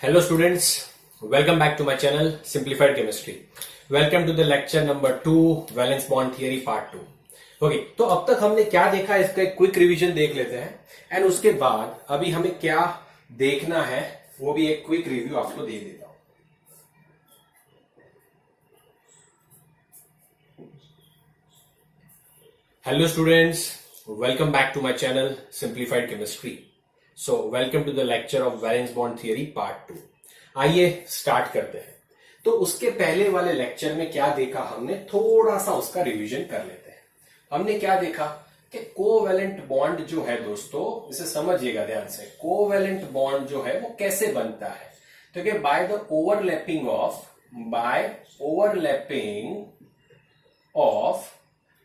Hello students, welcome back to my channel Simplified Chemistry. Welcome to the lecture number 2 Valence bond theory part 2. Okay, तो अब तक हमने क्या देखा इसका एक क्विक रिवीजन देख लेते हैं एंड उसके बाद अभी हमें क्या देखना है वो भी एक क्विक रिव्यू आपको दे देता हूं. Hello students, welcome back to my channel Simplified Chemistry. So welcome to the lecture of Valence bond theory part 2. आइए स्टार्ट करते हैं. तो उसके पहले वाले लेक्चर में क्या देखा हमने, थोड़ा सा उसका रिवीजन कर लेते हैं. हमने क्या देखा कि कोवैलेंट बॉन्ड जो है दोस्तों, इसे समझिएगा ध्यान से. कोवैलेंट बॉन्ड जो है वो कैसे बनता है, तो कि by overlapping of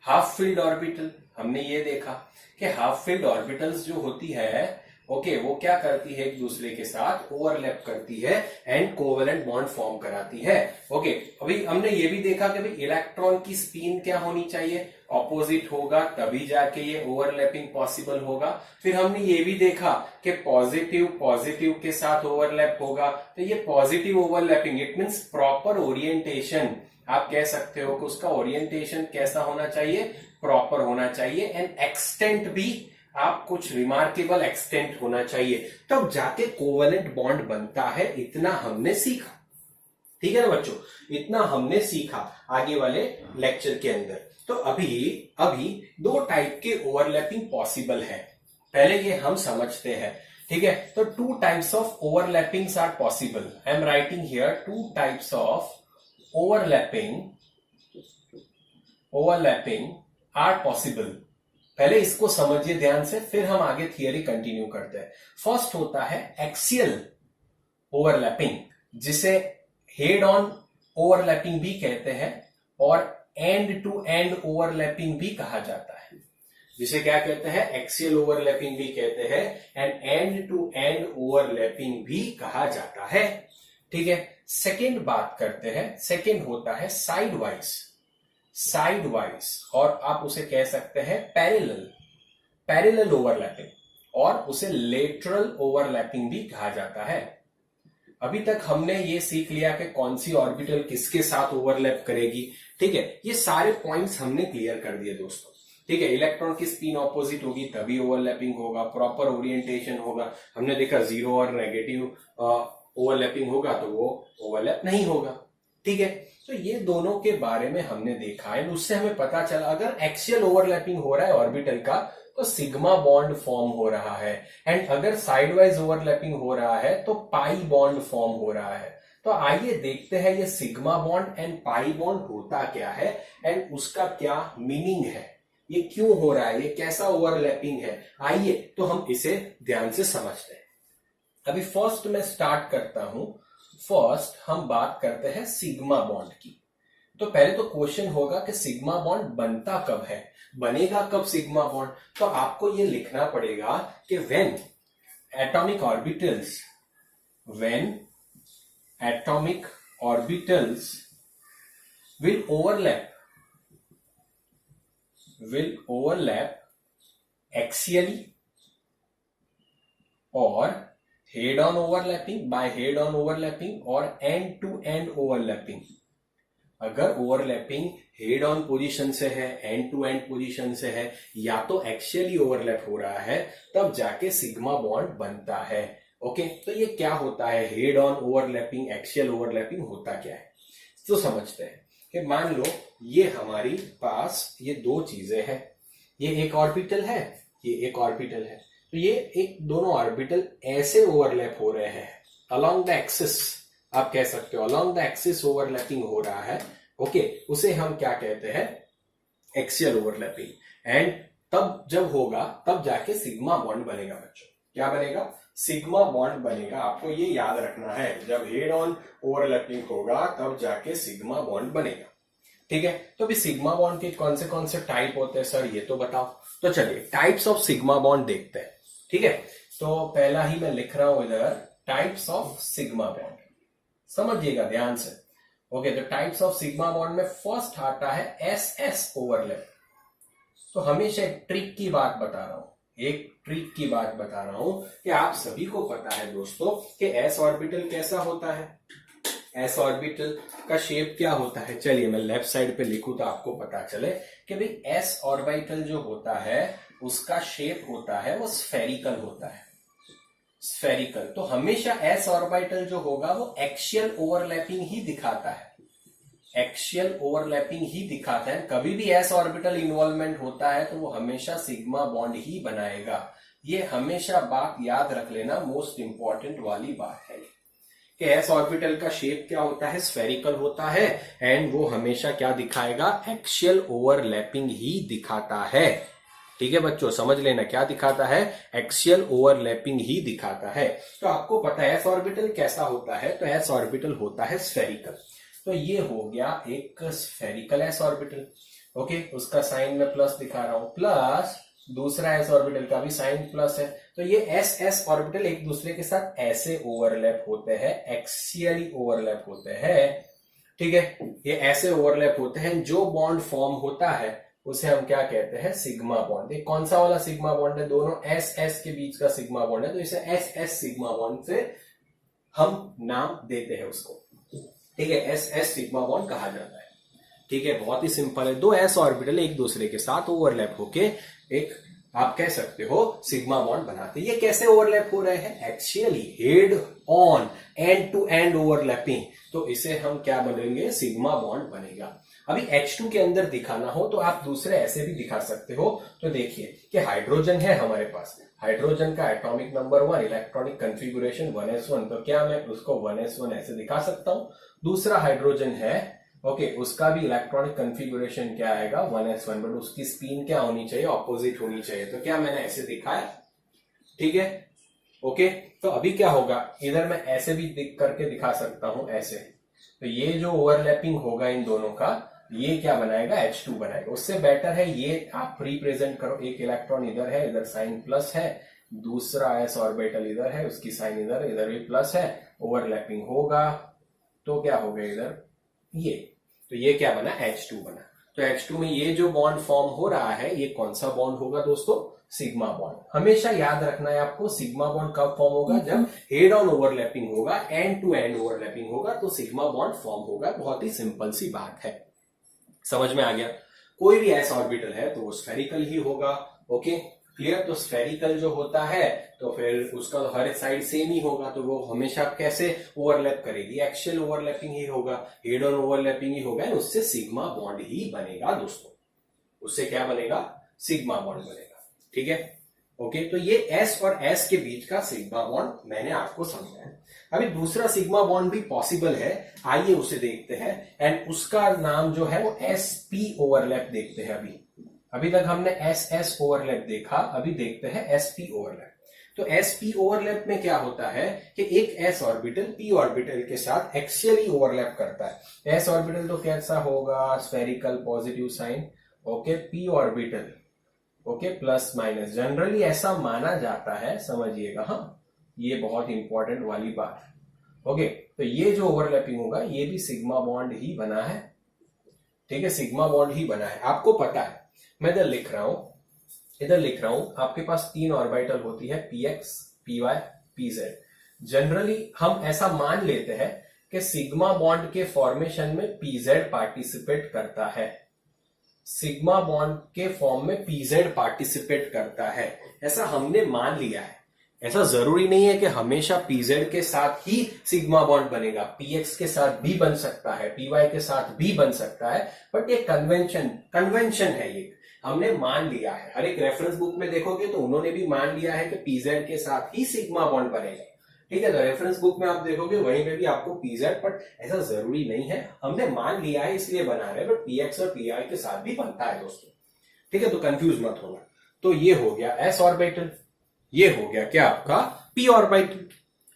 half filled orbital. हमने ये देखा कि हाफ फिल्ड ऑर्बिटल्स जो होती है वो क्या करती है, एक दूसरे के साथ ओवरलैप करती है एंड कोवैलेंट बॉन्ड फॉर्म कराती है. अभी हमने ये भी देखा कि भाई इलेक्ट्रॉन की स्पिन क्या होनी चाहिए, ऑपोजिट होगा तभी जाके ये ओवरलैपिंग पॉसिबल होगा. फिर हमने ये भी देखा कि पॉजिटिव के साथ ओवरलैप होगा, तो ये positive overlapping it means proper orientation. आप कह सकते हो कि उसका ओरिएंटेशन कैसा होना चाहिए, प्रॉपर होना चाहिए एंड एक्सटेंट भी आप कुछ रिमार्केबल एक्सटेंट होना चाहिए, तब जाके कोवैलेंट बॉन्ड बनता है. इतना हमने सीखा, ठीक है ना बच्चों, इतना हमने सीखा आगे वाले लेक्चर के अंदर. तो अभी दो टाइप के ओवरलैपिंग पॉसिबल है, पहले ये हम समझते हैं, ठीक है. तो two types of overlappings are possible. I am writing here two types of overlapping are possible. पहले इसको समझिए ध्यान से, फिर हम आगे थियरी कंटिन्यू करते हैं. फर्स्ट होता है एक्सियल ओवरलैपिंग, जिसे हेड ऑन ओवरलैपिंग भी कहते हैं और एंड टू एंड ओवरलैपिंग भी कहा जाता है. जिसे क्या कहते हैं, एक्सियल ओवरलैपिंग भी कहते हैं and end to end overlapping भी कहा जाता है, ठीक है. सेकेंड बात करते हैं, सेकेंड होता है साइड वाइज और आप उसे कह सकते हैं पैरेलल ओवरलैपिंग और उसे लेटरल ओवरलैपिंग भी कहा जाता है. अभी तक हमने ये सीख लिया कि कौन सी ऑर्बिटल किसके साथ ओवरलैप करेगी, ठीक है. ये सारे पॉइंट्स हमने क्लियर कर दिए दोस्तों, ठीक है. इलेक्ट्रॉन की स्पिन ऑपोजिट होगी तभी ओवरलैपिंग होगा, प्रॉपर ओरिएंटेशन होगा. हमने देखा जीरो और नेगेटिव ओवरलैपिंग होगा तो वो ओवरलैप नहीं होगा, ठीक है. तो ये दोनों के बारे में हमने देखा है. उससे हमें पता चला अगर एक्सियल ओवरलैपिंग हो रहा है ऑर्बिटल का तो सिग्मा बॉन्ड फॉर्म हो रहा है एंड अगर साइडवाइज ओवरलैपिंग हो रहा है तो पाई बॉन्ड फॉर्म हो रहा है. तो आइए देखते हैं ये sigma bond and pi bond होता क्या है एंड उसका क्या मीनिंग है, ये क्यों हो रहा है, ये कैसा ओवरलैपिंग है. आइए तो हम इसे ध्यान से समझते हैं. अभी फर्स्ट मैं स्टार्ट करता हूं. फर्स्ट हम बात करते हैं सिग्मा बॉन्ड की. तो पहले तो क्वेश्चन होगा कि सिग्मा बॉन्ड बनता कब है, बनेगा कब सिग्मा बॉन्ड. तो आपको ये लिखना पड़ेगा कि when atomic orbitals will overlap axially और head on overlapping, by head on overlapping और एंड टू एंड ओवरलैपिंग. अगर ओवरलैपिंग हेड ऑन पोजीशन से है, एंड टू एंड पोजीशन से है, या तो एक्सियली ओवरलैप हो रहा है, तब जाके सिग्मा बॉन्ड बनता है. ओके, तो ये क्या होता है, head on overlapping, axial overlapping होता क्या है. तो समझते हैं कि मान लो ये हमारी पास ये दो चीजें हैं, ये एक ऑर्बिटल है, ये एक ऑर्बिटल है. तो ये एक दोनों ऑर्बिटल ऐसे ओवरलैप हो रहे हैं अलोंग द एक्सिस, आप कह सकते हो अलोंग द एक्सिस ओवरलैपिंग हो रहा है. ओके, उसे हम क्या कहते हैं, एक्सियल ओवरलैपिंग. एंड तब जब होगा तब जाके सिग्मा बॉन्ड बनेगा बच्चों. क्या बनेगा, सिग्मा बॉन्ड बनेगा. आपको ये याद रखना है, जब हेड ऑन ओवरलैपिंग होगा तब जाके सिग्मा बॉन्ड बनेगा, ठीक है. तो अभी सिग्मा बॉन्ड के कौन से टाइप होते हैं सर, ये तो बताओ. तो चलिए टाइप्स ऑफ सिग्मा बॉन्ड देखते हैं, ठीक है. तो पहला ही मैं लिख रहा हूं इधर, टाइप्स ऑफ सिग्मा बॉन्ड. समझिएगा ध्यान से. ओके, तो टाइप्स ऑफ सिग्मा बॉन्ड में फर्स्ट आता है एस ओवरलैप. तो हमेशा एक ट्रिक की बात बता रहा हूं, एक ट्रिक की बात बता रहा हूं कि आप सभी को पता है दोस्तों कि एस ऑर्बिटल कैसा होता है। एस ऑर्बिटल का शेप क्या होता है, चलिए मैं लेफ्ट साइड पे लिखूं तो आपको पता चले कि भाई एस ऑर्बिटल जो होता है उसका शेप होता है वो स्फेरिकल होता है। स्फेरिकल तो हमेशा एस ऑर्बिटल जो होगा वो एक्सियल ओवरलैपिंग ही दिखाता है। एक्सियल ओवरलैपिंग ही दिखाता है। कभी भी एस ऑर्बिटल इन्वॉल्वमेंट होता है तो वो हमेशा सिग्मा बॉन्ड ही बनाएगा। ये हमेशा बात याद रख लेना, मोस्ट इंपॉर्टेंट वाली बात है कि एस ऑर्बिटल का शेप क्या होता है, स्फेरिकल होता है एंड वो हमेशा क्या दिखाएगा, एक्सियल ओवरलैपिंग ही दिखाता है। ठीक है बच्चों, समझ लेना क्या दिखाता है, एक्सियल ओवरलैपिंग ही दिखाता है। तो आपको पता है एस ऑर्बिटल कैसा होता है, तो एस ऑर्बिटल होता है स्फेरिकल। तो ये हो गया एक स्फेरिकल एस ऑर्बिटल। ओके, उसका साइन में प्लस दिखा रहा हूं, प्लस दूसरा एस ऑर्बिटल का भी साइन प्लस है। तो ये एस एस ऑर्बिटल एक दूसरे के साथ ऐसे ओवरलैप होते हैं, एक्सियली ओवरलैप होते हैं। ठीक है, ये ऐसे ओवरलैप होते हैं। जो बॉन्ड फॉर्म होता है उसे हम क्या कहते हैं, सिग्मा बॉन्ड। ये कौन सा वाला सिग्मा बॉन्ड है, दोनों एस एस के बीच का सिग्मा बॉन्ड है, तो इसे एस एस सिग्मा बॉन्ड से हम नाम देते हैं उसको। ठीक है, एस एस सिग्मा बॉन्ड कहा जाता है। ठीक है, बहुत ही सिंपल है। दो एस ऑर्बिटल एक दूसरे के साथ ओवरलैप होके एक आप कह सकते हो सिग्मा बॉन्ड बनाते हैं। ये कैसे ओवरलैप हो रहे हैं, axially, head on, end to end overlapping. तो इसे हम क्या बनेंगे, सिग्मा बॉन्ड बनेगा। अभी H2 के अंदर दिखाना हो तो आप दूसरे ऐसे भी दिखा सकते हो। तो देखिए कि हाइड्रोजन है हमारे पास, हाइड्रोजन का atomic number 1, electronic configuration 1s1, तो क्या मैं उसको 1s1 ऐसे दिखा सकता हूं। दूसरा हाइड्रोजन है, ओके, उसका भी इलेक्ट्रॉनिक कंफिगुरेशन क्या आएगा, 1s1, बट उसकी स्पिन क्या होनी चाहिए, ऑपोजिट होनी चाहिए। तो क्या मैंने ऐसे दिखाया, ठीक है, ओके। तो अभी क्या होगा, इधर मैं ऐसे भी करके दिखा सकता हूं, ऐसे। तो ये जो ओवरलैपिंग होगा इन दोनों का, ये क्या बनाएगा, H2 बनाएगा। उससे बेटर है ये आप रिप्रेजेंट करो, एक इलेक्ट्रॉन इधर है, इधर साइन प्लस है, दूसरा एस ऑर्बिटल इधर है, उसकी साइन इधर, इधर भी प्लस है, ओवरलैपिंग होगा तो क्या होगा इधर, ये। तो ये क्या बना, H2 बना। तो H2 में ये जो बॉन्ड फॉर्म हो रहा है, ये कौन सा बॉन्ड होगा दोस्तों, सिग्मा बॉन्ड। हमेशा याद रखना है आपको, सिग्मा बॉन्ड कब फॉर्म होगा, जब हेड ऑन ओवरलैपिंग होगा, एंड टू एंड ओवरलैपिंग होगा, तो सिग्मा बॉन्ड फॉर्म होगा। बहुत ही सिंपल सी बात है, समझ में आ गया। कोई भी एस ऑर्बिटल है तो वो स्फेरिकल ही होगा। Okay, clear. तो स्फेरिकल जो होता है तो फिर उसका हर साइड सेम ही होगा, तो वो हमेशा कैसे ओवरलैप करेगी, एक्सियल ओवरलैपिंग ही होगा, हेड ऑन ओवरलैपिंग ही होगा, उससे सिग्मा बॉन्ड ही बनेगा दोस्तों। उससे क्या बनेगा, सिग्मा बॉन्ड बनेगा। ठीक है, ओके। तो ये एस और एस के बीच का सिग्मा बॉन्ड मैंने आपको समझाया। अभी दूसरा सिग्मा बॉन्ड भी पॉसिबल है, आइए उसे देखते हैं। एंड उसका नाम जो है वो sp ओवरलैप देखते हैं। अभी तक हमने एस एस ओवरलैप देखा, अभी देखते हैं sp ओवरलैप। तो sp ओवरलैप में क्या होता है कि एक s ऑर्बिटल p ऑर्बिटल के साथ एक्सियली ओवरलैप करता है। s ऑर्बिटल तो कैसा होगा, spherical, positive sign, okay, p orbital, okay, plus minus, generally ऐसा माना जाता है, समझिएगा। हाँ, ये बहुत इंपॉर्टेंट वाली बात है। ओके, तो ये जो ओवरलैपिंग होगा ये भी सिग्मा बॉन्ड ही बना है। ठीक है, सिग्मा बॉन्ड ही बना है। आपको पता है, मैं इधर लिख रहा हूं, आपके पास 3 ऑर्बिटल होती है, px, py, pz। जनरली हम ऐसा मान लेते हैं कि सिग्मा बॉन्ड के फॉर्मेशन में pz पार्टिसिपेट करता है, सिग्मा बॉन्ड के फॉर्म में pz पार्टिसिपेट करता है, ऐसा हमने मान लिया है। ऐसा जरूरी नहीं है कि हमेशा pz के साथ ही सिग्मा बॉन्ड बनेगा, px के साथ भी बन सकता है, py के साथ भी बन सकता है, बट ये कन्वेंशन है, ये हमने मान लिया है। हर एक रेफरेंस बुक में देखोगे तो उन्होंने भी मान लिया है कि pz के साथ ही सिग्मा बॉन्ड बनेगा। ठीक है, तो रेफरेंस बुक में आप देखोगे वहीं पे भी आपको pz, बट ऐसा जरूरी नहीं है, हमने मान लिया है इसलिए बना रहे हैं, बट px और py के साथ भी बनता है दोस्तों। ठीक है, तो कंफ्यूज मत होना। तो ये हो गया s ऑर्बिटल, ये हो गया क्या आपका p ऑर्बिटल।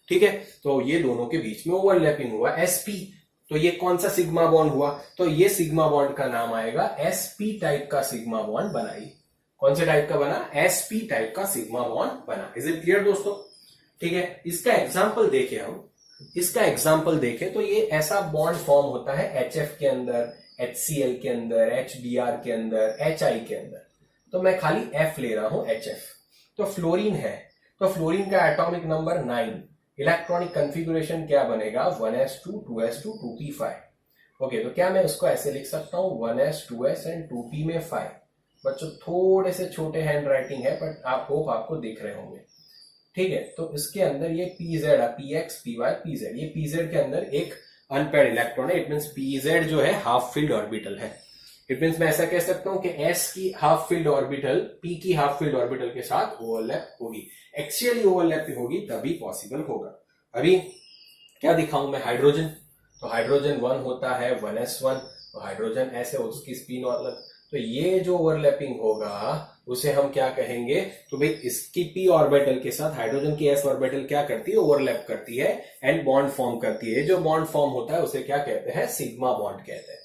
ठीक है, तो ये दोनों के बीच में ओवरलैपिंग हुआ sp। तो ये कौन सा सिग्मा बॉन्ड हुआ, तो ये सिग्मा बॉन्ड का नाम आएगा sp टाइप का सिग्मा बॉन्ड बनाई। कौन से टाइप का बना, sp टाइप का सिग्मा बॉन्ड बना। इज इट क्लियर दोस्तों। ठीक है, इसका एग्जाम्पल देखें हम, इसका एग्जाम्पल देखें तो ये ऐसा बॉन्ड फॉर्म होता है HF के अंदर, HCl के अंदर, HBr के अंदर, HI के अंदर। तो मैं खाली F ले रहा हूं, HF। तो फ्लोरीन है, तो फ्लोरीन का एटॉमिक नंबर 9, इलेक्ट्रॉनिक कंफिगुरेशन क्या बनेगा 1s2 2s2 2p5। ओके, तो क्या मैं उसको ऐसे लिख सकता हूं 1s 2s एंड 2p में 5। बच्चों थोड़े से छोटे हैंड राइटिंग है बट आप होप आपको दिख रहे होंगे। ठीक है, तो इसके अंदर ये pz px py pz, ये pz के अंदर एक अनपेयर्ड इलेक्ट्रॉन है। इट मींस pz जो है हाफ फील्ड ऑर्बिटल है। इट मींस मैं ऐसा कह सकता हूं कि s की हाफ फील्ड ऑर्बिटल p की हाफ फील्ड ऑर्बिटल के साथ ओवरलैप होगी, एक्सियली ओवरलैप होगी, तभी पॉसिबल होगा। अभी क्या दिखाऊं मैं, हाइड्रोजन, तो हाइड्रोजन 1 होता है 1s1, तो हाइड्रोजन ऐसे उसकी स्पिन अलग, तो ये जो ओवरलैपिंग होगा उसे हम क्या कहेंगे, तो भाई इसकी p ऑर्बिटल के साथ हाइड्रोजन की s ऑर्बिटल क्या करती है, ओवरलैप करती है एंड बॉन्ड फॉर्म करती है। जो बॉन्ड फॉर्म होता है उसे क्या कहते हैं, सिग्मा बॉन्ड कहते हैं।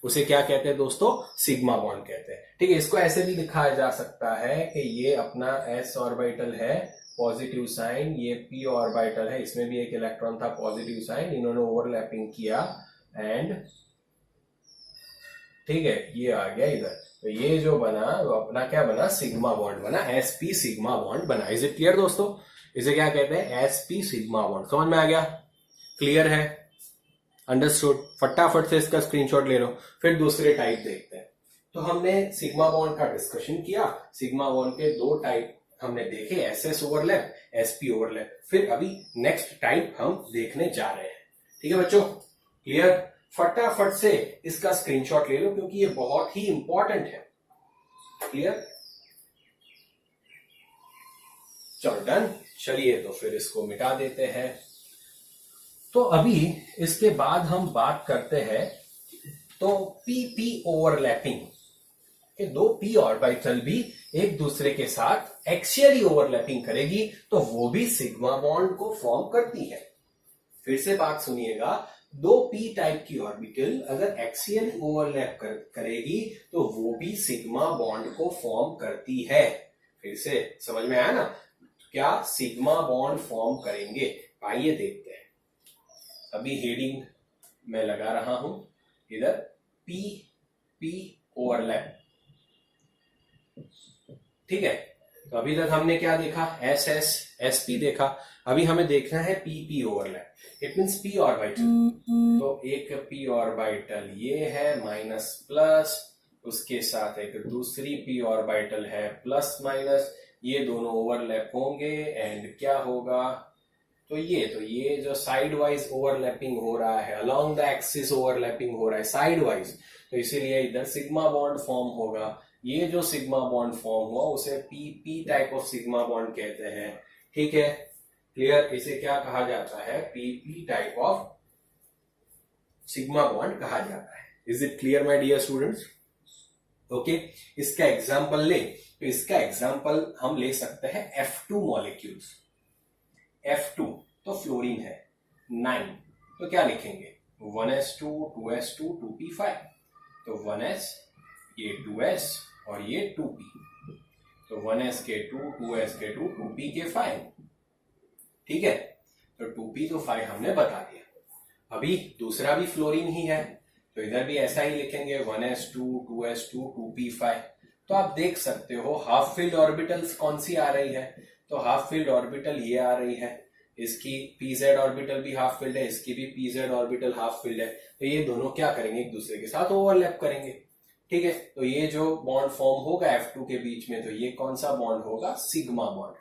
उसे क्या कहते हैं दोस्तों, सिग्मा बॉन्ड कहते हैं। ठीक है, इसको ऐसे भी दिखाया जा सकता है कि ये अपना s ऑर्बिटल है पॉजिटिव साइन, ये p ऑर्बिटल है, इसमें भी एक इलेक्ट्रॉन था पॉजिटिव साइन, इन्होंने ओवरलैपिंग किया एंड ठीक है ये आ गया इधर, तो ये जो बना वो अपना क्या बना, सिग्मा बॉन्ड बना, sp सिग्मा बॉन्ड बना। इज इट क्लियर दोस्तों, इसे क्या कहते हैं, sp सिग्मा बॉन्ड। समझ में आ गया, क्लियर है, अंडरस्टूड। फटाफट से इसका स्क्रीनशॉट ले लो, फिर दूसरे टाइप देखते हैं। तो हमने सिग्मा बॉन्ड का डिस्कशन किया, सिग्मा बॉन्ड के 2 टाइप हमने देखे, एसएस ओवरलैप, एसपी ओवरलैप। फिर अभी नेक्स्ट टाइप हम देखने जा रहे हैं। ठीक है बच्चों, क्लियर। फटाफट से इसका स्क्रीनशॉट ले लो क्योंकि ये बहुत ही इंपॉर्टेंट है। क्लियर, चलो डन। चलिए तो फिर इसको मिटा देते हैं। तो अभी इसके बाद हम बात करते हैं तो पी ओवरलैपिंग के 2 p ऑर्बिटल भी एक दूसरे के साथ एक्सियली ओवरलैपिंग करेगी तो वो भी सिग्मा बॉन्ड को फॉर्म करती है। फिर से बात सुनिएगा, 2 p टाइप की ऑर्बिटल अगर एक्सियली ओवरलैप करेगी तो वो भी सिग्मा बॉन्ड को फॉर्म करती है। फिर से समझ में आया ना, क्या सिग्मा बॉन्ड फॉर्म करेंगे, आइए देखते हैं। अभी हेडिंग मैं लगा रहा हूं इधर, p ओवरलैप। ठीक है, तो अभी तक हमने क्या देखा, SS SP देखा। अभी हमें देखना है p overlap. It means p orbital, तो एक p ऑर्बिटल ये है माइनस प्लस, उसके साथ एक दूसरी p ऑर्बिटल है प्लस माइनस, ये दोनों ओवरलैप होंगे एंड क्या होगा, तो ये जो साइड वाइज ओवरलैपिंग हो रहा है, अलोंग द एक्सिस ओवरलैपिंग हो रहा है साइड वाइज, तो इसीलिए इधर सिग्मा बॉन्ड फॉर्म होगा। ये जो सिग्मा बॉन्ड फॉर्म हुआ उसे P type of sigma bond कहते हैं। ठीक है, क्लियर। इसे क्या कहा जाता है, p type of sigma bond कहा जाता है। Is it clear my dear students? Okay, इसका एग्जांपल ले, तो इसका एग्जांपल हम ले सकते हैं F2 मॉलिक्यूल्स। F2 तो फ्लोरीन है 9, तो क्या लिखेंगे 1s2 2s2 2p5, तो 1s ये 2s और ये 2p, तो 1s के 2 2s के 2 2p के 5। ठीक है, तो 2p तो 5 हमने बता दिया। अभी दूसरा भी फ्लोरीन ही है, तो इधर भी ऐसा ही लिखेंगे 1s2 2s2 2p5। तो आप देख सकते हो हाफ फील्ड ऑर्बिटल्स कौन सी आ रही है, तो हाफ फील्ड ऑर्बिटल ये आ रही है, इसकी pz ऑर्बिटल भी हाफ फील्ड है, इसकी भी pz ऑर्बिटल हाफ फील्ड है, तो ये दोनों क्या करेंगे, एक दूसरे के साथ ओवरलैप करेंगे। ठीक है, तो ये जो बॉन्ड फॉर्म होगा F2 के बीच में, तो ये कौन सा बॉन्ड होगा, सिग्मा बॉन्ड।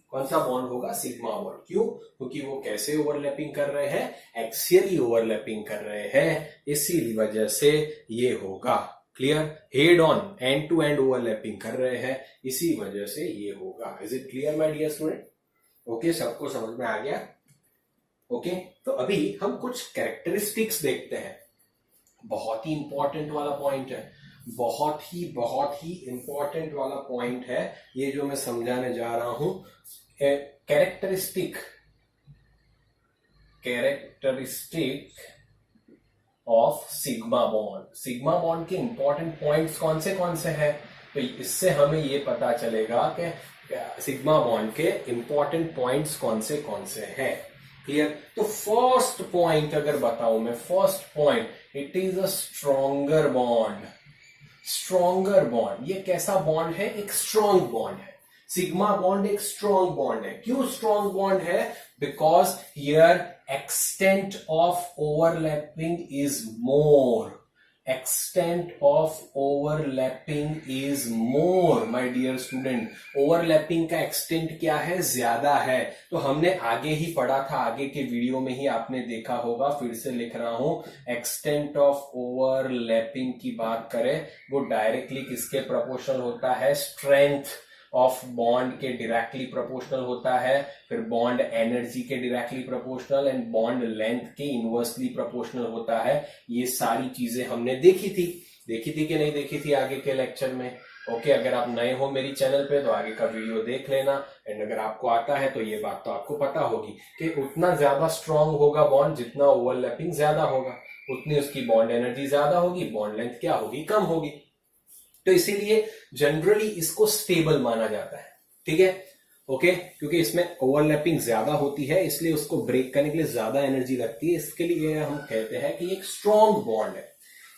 कौन सा बॉन्ड होगा, सिग्मा बॉन्ड। क्यों, क्योंकि वो कैसे ओवरलैपिंग कर रहे हैं, एक्सियली ओवरलैपिंग कर रहे हैं, इसी वजह से ये होगा। Clear, head on end to end overlapping कर रहे हैं, इसी वजह से ये होगा। Is it clear my dear student? Okay, सबको समझ में आ गया? ओके, तो अभी हम कुछ कैरेक्टरिस्टिक्स देखते हैं। बहुत ही इंपॉर्टेंट वाला पॉइंट है, बहुत ही इंपॉर्टेंट वाला पॉइंट है ये जो मैं समझाने जा रहा हूं। Characteristic of sigma bond. Sigma bond के इंपॉर्टेंट पॉइंट्स कौन से हैं, तो इससे हमें ये पता चलेगा कि सिग्मा बॉन्ड के इंपॉर्टेंट पॉइंट्स कौन से हैं। क्लियर, तो फर्स्ट पॉइंट अगर बताऊं मैं, first point, it is a stronger bond. Stronger bond, ये कैसा बॉन्ड है, एक स्ट्रॉन्ग बॉन्ड है। सिग्मा बॉन्ड एक स्ट्रॉन्ग बॉन्ड है। क्यों स्ट्रॉन्ग बॉन्ड है? Because here extent of overlapping is more, extent of overlapping is more my dear student. Overlapping का एक्सटेंट क्या है? ज्यादा है। तो हमने आगे ही पढ़ा था, आगे के वीडियो में ही आपने देखा होगा, फिर से लिख रहा हूं, एक्सटेंट ऑफ ओवरलैपिंग की बात करें वो डायरेक्टली किसके प्रोपोर्शनल होता है? स्ट्रेंथ ऑफ बॉन्ड के डायरेक्टली प्रोपोर्शनल होता है, फिर बॉन्ड एनर्जी के directly proportional and bond length के इनवर्सली प्रोपोर्शनल होता है। ये सारी चीजें हमने देखी थी कि नहीं देखी थी आगे के लेक्चर में? ओके, अगर आप नए हो मेरी चैनल पे तो आगे का वीडियो देख लेना, एंड अगर आपको आता है तो ये बात तो आपको पता होगी कि उतना ज्यादा स्ट्रांग होगा बॉन्ड जितना ओवरलैपिंग ज्यादा होगा, उतनी उसकी बॉन्ड एनर्जी ज्यादा होगी, बॉन्ड लेंथ क्या होगी? कम होगी। तो इसीलिए जनरली इसको स्टेबल माना जाता है, ठीक है? ओके, क्योंकि इसमें ओवरलैपिंग ज्यादा होती है, इसलिए उसको ब्रेक करने के लिए ज्यादा एनर्जी लगती है, इसके लिए हम कहते हैं कि एक स्ट्रॉन्ग बॉन्ड है।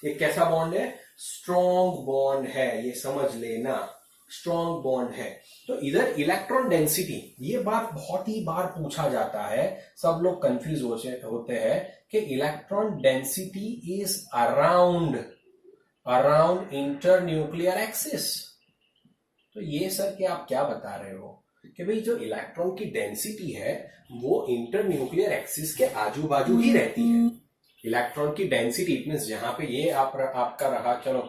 एक कैसा बॉन्ड है? स्ट्रॉन्ग बॉन्ड है, ये समझ लेना, स्ट्रॉन्ग बॉन्ड है। तो इधर इलेक्ट्रॉन डेंसिटी, ये बात बहुत ही बार पूछा जाता है, सब लोग कंफ्यूज होते हैं कि electron density is around internuclear axis. तो ये सर कि आप क्या बता रहे हो कि भाई जो इलेक्ट्रॉन की डेंसिटी है वो इंटरन्यूक्लियर एक्सिस के आजू बाजू ही रहती है। इलेक्ट्रॉन की डेंसिटी मींस जहां पे ये आपका रहा, चलो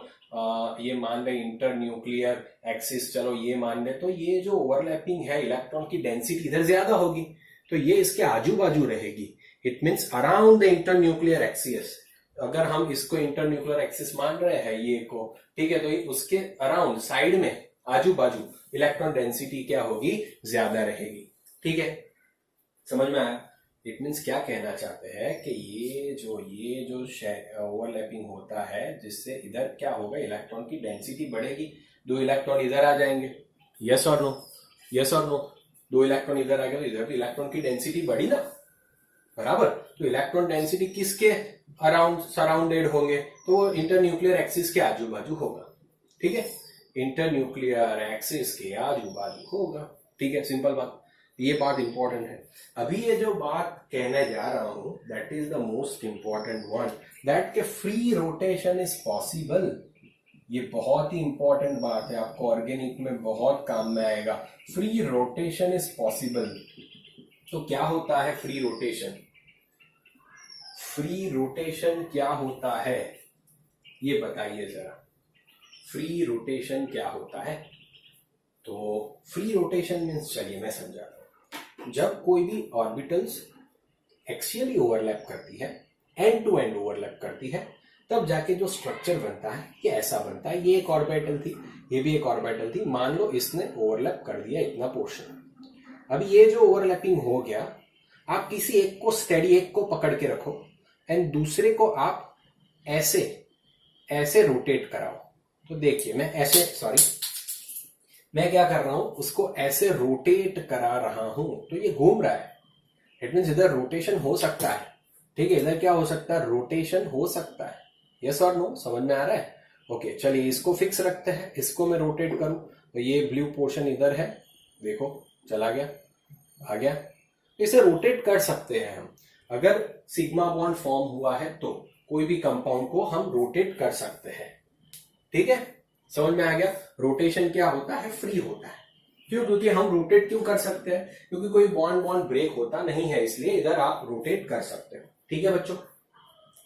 ये मान रहे इंटरन्यूक्लियर एक्सिस, चलो ये मान रहे, तो ये जो ओवरलैपिंग है इलेक्ट्रॉन की डेंसिटी इधर ज्यादा होगी, तो ये इसके आजू बाजू रहेगी। It means around the internuclear axis. अगर हम इसको इंटरन्यूक्लियर एक्सिस मान रहे हैं ये को, ठीक है, तो उसके अराउंड साइड में आजू बाजू इलेक्ट्रॉन डेंसिटी क्या होगी? ज्यादा रहेगी, ठीक है? समझ में आया? इट मीन्स क्या कहना चाहते हैं कि ये जो ओवरलैपिंग होता है जिससे इधर क्या होगा? इलेक्ट्रॉन की डेंसिटी बढ़ेगी, 2 इलेक्ट्रॉन इधर आ जाएंगे, यस और नो? यस और नो? 2 इलेक्ट्रॉन इधर आ गए तो इधर इलेक्ट्रॉन की डेंसिटी बढ़ी ना, बराबर? तो इलेक्ट्रॉन डेंसिटी किसके अराउंड सराउंडेड होंगे? तो इंटरन्यूक्लियर एक्सिस के आजू बाजू होगा, ठीक है? इंटरन्यूक्लियर एक्सिस के आजू बाजू होगा, ठीक है? सिंपल बात, ये बात इंपॉर्टेंट है। अभी ये जो बात कहने जा रहा हूं that is the most important one, that के फ्री रोटेशन इज पॉसिबल। ये बहुत ही इंपॉर्टेंट बात है, आपको ऑर्गेनिक में बहुत काम में आएगा। Free rotation is possible. तो क्या होता है फ्री रोटेशन? फ्री रोटेशन क्या होता है ये बताइए जरा। फ्री रोटेशन क्या होता है? तो फ्री रोटेशन मीन्स, चलिए मैं समझाता हूं। जब कोई भी ऑर्बिटल्स एक्सियली ओवरलैप करती है, एंड टू एंड ओवरलैप करती है, तब जाके जो स्ट्रक्चर बनता है ये ऐसा बनता है। ये एक ऑर्बिटल थी, ये भी एक ऑर्बिटल थी, मान लो इसने ओवरलैप कर दिया इतना पोर्शन। अब ये जो ओवरलैपिंग हो गया, आप किसी एक को स्टेडी, एक को पकड़ के रखो एंड दूसरे को आप ऐसे रोटेट कराओ। तो देखिए मैं ऐसे, मैं क्या कर रहा हूं, उसको ऐसे रोटेट करा रहा हूं, तो ये घूम रहा है। इट मीन्स इधर रोटेशन हो सकता है, ठीक है? इधर क्या हो सकता है? रोटेशन हो सकता है, यस और नो? समझ में आ रहा है? ओके, चलिए इसको फिक्स रखते हैं, इसको मैं रोटेट करूं तो ये ब्लू पोर्शन इधर है, देखो चला गया, आ गया। इसे रोटेट कर सकते हैं हम। अगर सिग्मा बॉन्ड फॉर्म हुआ है तो कोई भी कंपाउंड को हम रोटेट कर सकते हैं, ठीक है? समझ में आ गया? रोटेशन क्या होता है? फ्री होता है। क्यों? क्योंकि हम रोटेट क्यों कर सकते हैं? क्योंकि कोई बॉन्ड ब्रेक होता नहीं है, इसलिए इधर आप रोटेट कर सकते हो, ठीक है बच्चों?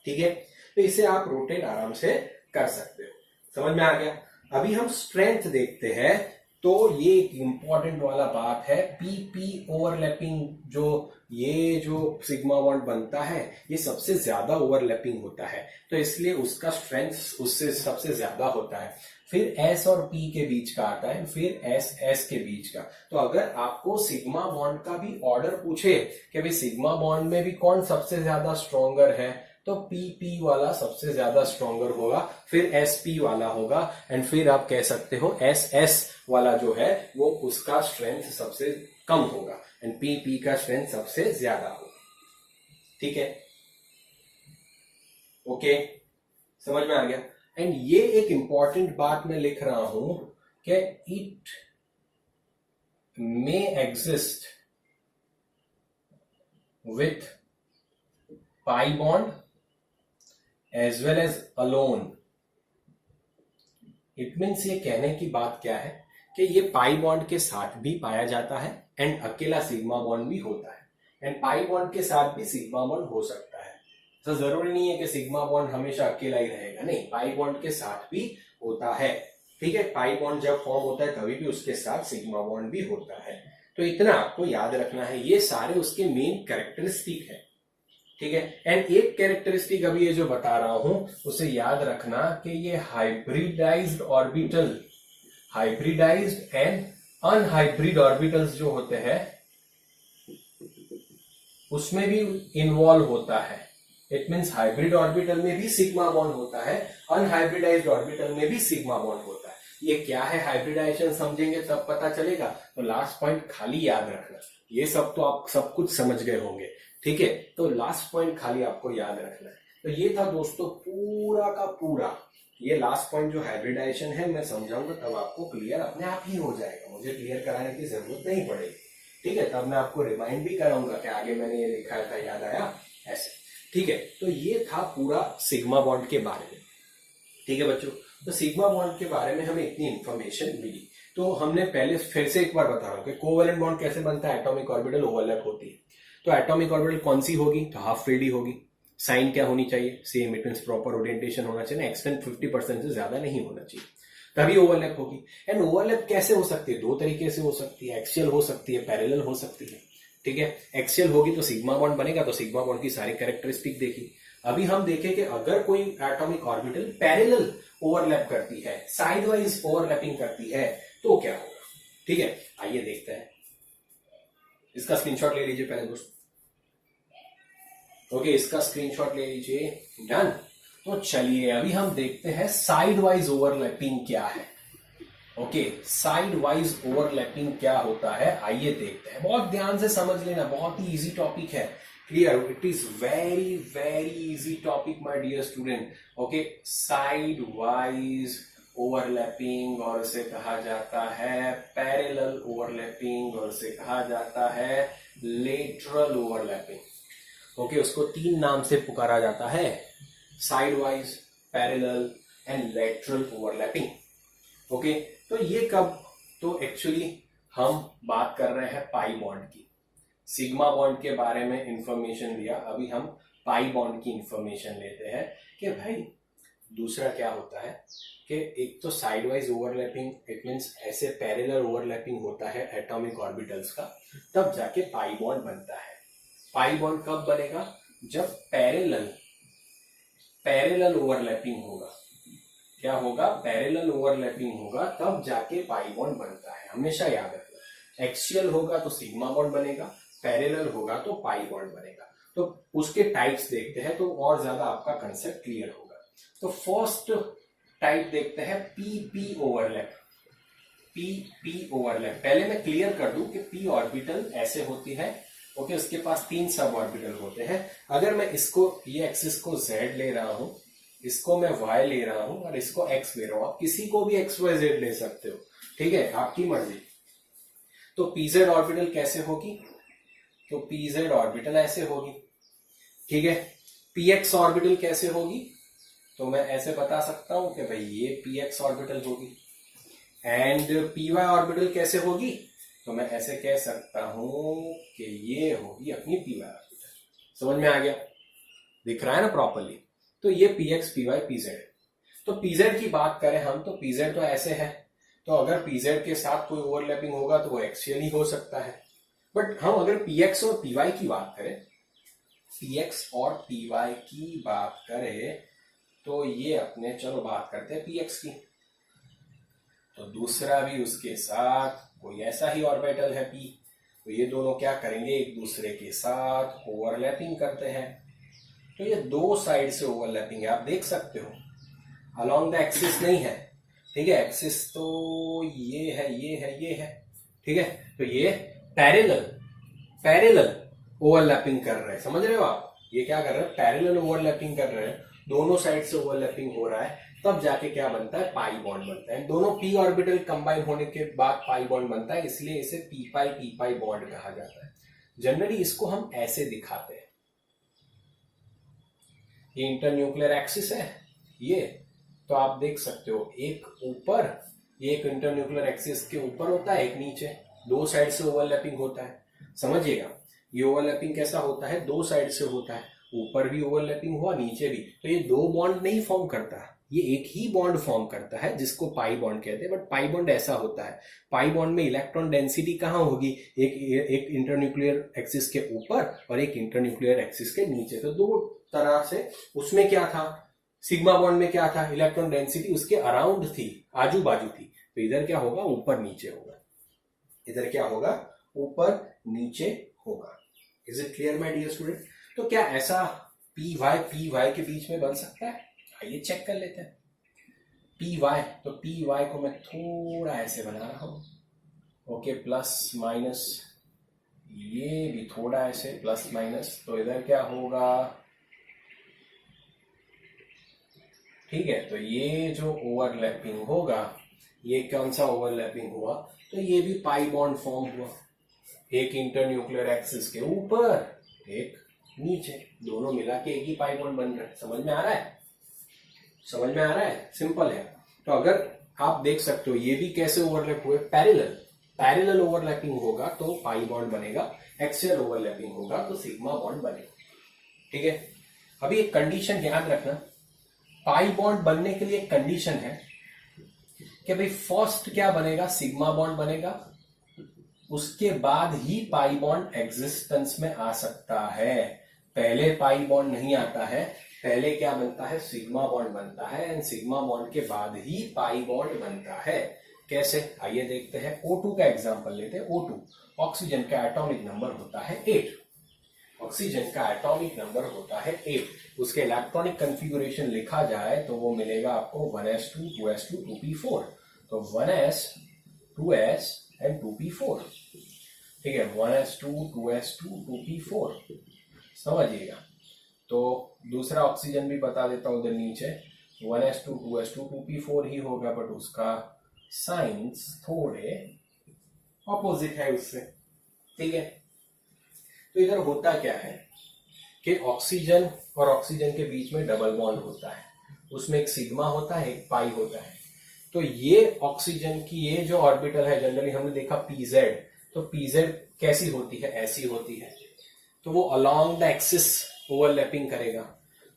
ठीक है, तो इसे आप रोटेट आराम से कर सकते हो। समझ में आ गया? अभी हम स्ट्रेंथ देखते हैं। तो ये एक इंपॉर्टेंट वाला बात है, पीपी ओवरलैपिंग। ये जो सिग्मा बॉन्ड बनता है ये सबसे ज्यादा ओवरलैपिंग होता है, तो इसलिए उसका स्ट्रेंथ उससे सबसे ज्यादा होता है। फिर एस और पी के बीच का आता है, फिर एस के बीच का। तो अगर आपको सिग्मा बॉन्ड का भी ऑर्डर पूछे कि भाई सिग्मा बॉन्ड में भी कौन सबसे ज्यादा स्ट्रॉन्गर है, तो पी वाला सबसे ज्यादा स्ट्रॉन्गर होगा, फिर एसपी वाला होगा, एंड फिर आप कह सकते हो एस वाला जो है वो उसका स्ट्रेंथ सबसे कम होगा, एंड पी का स्ट्रेंथ सबसे ज्यादा होगा, ठीक है? ओके, समझ में आ गया? एंड ये एक इंपॉर्टेंट बात मैं लिख रहा हूं कि may exist with pi bond as well as alone. It means ये कहने की बात क्या है कि ये पाई बॉन्ड के साथ भी पाया जाता है एंड अकेला सिग्मा बॉन्ड भी होता है, एंड पाई बॉन्ड के साथ भी सिग्मा बॉन्ड हो सकता है। तो जरूरी नहीं है कि सिग्मा बॉन्ड हमेशा अकेला ही रहेगा, नहीं, पाई बॉन्ड के साथ भी होता है। ठीक है, पाई बॉन्ड जब फॉर्म होता है तभी भी उसके साथ सिग्मा बॉन्ड भी होता है। तो इतना आपको याद रखना है, ये सारे उसके मेन कैरेक्टरिस्टिक है। ठीक है, एंड एक कैरेक्टरिस्टिक अभी ये जो बता रहा हूं उसे याद रखना कि ये hybridised orbital, hybridised and unhybrid orbitals जो होते हैं उसमें भी इन्वॉल्व होता है। इट मीन्स हाइब्रिड ऑर्बिटल में भी सिग्मा बॉन्ड होता है, अनहाइब्रिडाइज्ड ऑर्बिटल में भी सिग्मा बॉन्ड होता है। ये क्या है हाइब्रिडाइजेशन समझेंगे तब पता चलेगा। तो लास्ट पॉइंट खाली याद रखना, ये सब तो आप सब कुछ समझ गए होंगे। ठीक है, तो लास्ट पॉइंट खाली आपको याद रखना है। तो ये था दोस्तों पूरा का पूरा, ये लास्ट पॉइंट जो हाइब्रिडाइजेशन है मैं समझाऊंगा तब आपको क्लियर अपने आप ही हो जाएगा, मुझे क्लियर कराने की जरूरत नहीं पड़ेगी। ठीक है, तब मैं आपको रिमाइंड भी कराऊंगा कि आगे मैंने ये लिखा था, याद आया ऐसे। ठीक है, तो ये था पूरा सिग्मा बॉन्ड के बारे में। ठीक है बच्चों, तो सिग्मा बॉन्ड के बारे में हमें इतनी इंफॉर्मेशन मिली। तो हमने पहले फिर से एक बार बता रहा हूं कि कोवैलेंट बॉन्ड कैसे बनता है, एटॉमिक ऑर्बिटल ओवरलैप होती है। तो एटॉमिक ऑर्बिटल कौन सी होगी, तो हाफ फील्ड ही होगी। साइन क्या होनी चाहिए, same, it means proper orientation होना चाहिए, एक्सटेंट 50% से ज्यादा नहीं होना चाहिए, तभी ओवरलैप होगी। एंड ओवरलैप कैसे हो सकती है, दो तरीके से हो सकती है, एक्सियल हो सकती है, पैरेलल हो सकती है। ठीक है, एक्सियल होगी तो सिग्मा बॉन्ड बनेगा, तो सिग्मा बॉन्ड की सारी कैरेक्टरिस्टिक देखी। अभी हम देखें कि अगर कोई एटॉमिक ऑर्बिटल पैरेलल ओवरलैप करती है, साइड वाइज ओवरलैपिंग करती है, तो क्या होगा। ठीक है, आइए देखते हैं। इसका स्क्रीनशॉट ले लीजिए पहले दोस्तों। ओके, इसका स्क्रीनशॉट ले लीजिए, डन। तो चलिए अभी हम देखते हैं साइड वाइज ओवरलैपिंग क्या है। ओके, साइड वाइज ओवरलैपिंग क्या होता है, आइए देखते हैं। बहुत ध्यान से समझ लेना, बहुत ही इजी टॉपिक है, clear, it is very very easy topic my dear student. Okay, side wise overlapping, और इसे कहा जाता है पैरेलल ओवरलैपिंग, और इसे कहा जाता है लेटरल ओवरलैपिंग। ओके, उसको तीन नाम से पुकारा जाता है, side wise, parallel and lateral overlapping. Okay, तो ये कब, तो एक्चुअली हम बात कर रहे हैं पाई बॉन्ड की। सिग्मा बॉन्ड के बारे में इंफॉर्मेशन लिया, अभी हम पाई बॉन्ड की इंफॉर्मेशन लेते हैं कि भाई दूसरा क्या होता है कि एक तो side wise overlapping, it means ऐसे पैरेलल ओवरलैपिंग होता है एटॉमिक ऑर्बिटल्स का, तब जाके पाई बॉन्ड बनता है। पाई बॉन्ड कब बनेगा, जब पैरेलल ओवरलैपिंग होगा। क्या होगा, पैरेलल ओवरलैपिंग होगा, तब जाके पाई बॉन्ड बनता है, हमेशा याद रखना। एक्सियल होगा तो सिग्मा बॉन्ड बनेगा, पैरेलल होगा तो पाई बॉन्ड बनेगा। तो उसके टाइप्स देखते हैं तो और ज्यादा आपका कंसेप्ट क्लियर होगा। तो फर्स्ट टाइप देखते हैं पी ओवरलैप। पी ओवरलैप, पहले मैं क्लियर कर दूं कि पी ऑर्बिटल ऐसे होती है। ओके, उसके पास तीन सब ऑर्बिटल होते हैं। अगर मैं इसको, ये एक्सिस को Z ले रहा हूं, इसको मैं Y ले रहा हूं और इसको X ले रहा हूं, आप किसी को भी XYZ ले सकते हो, ठीक है, आपकी मर्जी। तो PZ ऑर्बिटल कैसे होगी, तो PZ ऑर्बिटल ऐसे होगी। ठीक है, PX ऑर्बिटल कैसे होगी, तो मैं ऐसे बता सकता हूं कि भाई ये PX ऑर्बिटल होगी। एंड PY ऑर्बिटल कैसे होगी, तो मैं ऐसे कह सकता हूं कि ये होगी अपनी PY ऑर्बिटल। समझ में आ गया, दिख रहा है ना प्रॉपरली। तो ये PX, PY, PZ। तो PZ की बात करें हम, तो PZ तो ऐसे है, तो अगर PZ के साथ कोई ओवरलैपिंग होगा तो वो एक्सियल ही हो सकता है। बट हम अगर PX और PY की बात करें, PX और PY की बात करें, तो ये अपने, चलो बात करते हैं PX की। तो दूसरा भी उसके साथ कोई ऐसा ही ऑर्बिटल है P, तो ये दोनों क्या करेंगे, एक दूसरे के साथ ओवरलैपिंग करते हैं। तो ये दो साइड से ओवरलैपिंग है, आप देख सकते हो, अलोंग द एक्सिस नहीं है। ठीक है, एक्सिस तो ये है, ये है, ये है। ठीक है, तो ये पैरेलल ओवरलैपिंग कर रहे हैं, समझ रहे हो आप, ये क्या कर रहे हैं, पैरेलल ओवरलैपिंग कर रहे हैं, दोनों साइड से ओवरलैपिंग हो रहा है। तब जाके क्या बनता है, पाई बॉन्ड बनता है। दोनों पी ऑर्बिटल कंबाइन होने के बाद पाई बॉन्ड बनता है, इसलिए इसे पी पाई बॉन्ड कहा जाता है। जनरली इसको हम ऐसे दिखाते हैं, ये इंटरन्यूक्लियर एक्सिस है ये, तो आप देख सकते हो एक ऊपर, ये एक इंटरन्यूक्लियर एक्सिस के ऊपर होता है, एक नीचे, दो साइड से ओवरलैपिंग होता है। समझिएगा, ये ओवरलैपिंग कैसा होता है, दो साइड से होता है, ऊपर भी ओवरलैपिंग हुआ नीचे भी, तो ये दो बॉन्ड नहीं फॉर्म करता, ये एक ही बॉन्ड फॉर्म करता है जिसको पाई बॉन्ड कहते हैं। बट पाई बॉन्ड ऐसा होता है, पाई बॉन्ड में इलेक्ट्रॉन डेंसिटी कहाँ होगी, एक इंटरन्यूक्लियर एक्सिस के ऊपर और एक इंटरन्यूक्लियर एक्सिस के नीचे, तो दो तरह से। उसमें क्या था, सिग्मा बॉन्ड में क्या था, इलेक्ट्रॉन डेंसिटी उसके अराउंड थी, आजू बाजू थी, तो इधर क्या होगा, ऊपर नीचे होगा, इधर क्या होगा, ऊपर नीचे होगा। Is it clear my dear student? तो क्या ऐसा पी वाई के बीच में बन सकता है? आइए चेक कर लेते हैं। पी वाई, तो पी वाई को मैं थोड़ा ऐसे बना रहा हूं, ओके, प्लस माइनस, ये भी थोड़ा ऐसे प्लस माइनस, तो इधर क्या होगा, ठीक है, तो ये जो ओवरलैपिंग होगा, ये कौन सा ओवरलैपिंग हुआ, तो ये भी पाई बॉन्ड फॉर्म हुआ, एक इंटरन्यूक्लियर एक्सिस के ऊपर एक नीचे, दोनों मिला के एक ही पाई बॉन्ड बन रहा है। समझ में आ रहा है, समझ में आ रहा है, सिंपल है। तो अगर आप देख सकते हो ये भी कैसे ओवरलैप हुए, पैरेलल ओवरलैपिंग होगा तो पाई बॉन्ड बनेगा, एक्सियल ओवरलैपिंग होगा तो सिग्मा बॉन्ड बनेगा। ठीक है, अभी एक कंडीशन याद रखना, पाई बॉन्ड बनने के लिए एक कंडीशन है कि भाई फर्स्ट क्या बनेगा, सिग्मा बॉन्ड बनेगा, उसके बाद ही पाई बॉन्ड एग्जिस्टेंस में आ सकता है। पहले पाई बॉन्ड नहीं आता है, पहले क्या बनता है, सिग्मा बॉन्ड बनता है, एंड सिग्मा बॉन्ड के बाद ही पाई बॉन्ड बनता है। कैसे, आइए देखते हैं। O2 का एग्जांपल लेते हैं। O2 ऑक्सीजन का एटॉमिक नंबर होता है 8, ऑक्सीजन का एटॉमिक नंबर होता है 8, उसके इलेक्ट्रॉनिक कॉन्फ़िगरेशन लिखा जाए तो वो मिलेगा आपको 1s2 2s2 2p4, तो 1s 2s एंड 2p4, ठीक है, 1s2 2s2 2p4, समझिएगा। तो दूसरा ऑक्सीजन भी बता देता हूं, उधर नीचे 1s2 2s2 2p4 ही होगा, बट उसका साइंस थोड़े ऑपोजिट है उससे, ठीक है। तो इधर होता क्या है कि ऑक्सीजन और ऑक्सीजन के बीच में डबल बॉन्ड होता है, उसमें एक सिग्मा होता है, एक पाई होता है। तो ये ऑक्सीजन की ये जो ऑर्बिटल है, जनरली हमने देखा पीजेड, तो पीजेड कैसी होती है, ऐसी होती है, तो वो अलोंग द एक्सिस ओवरलैपिंग करेगा।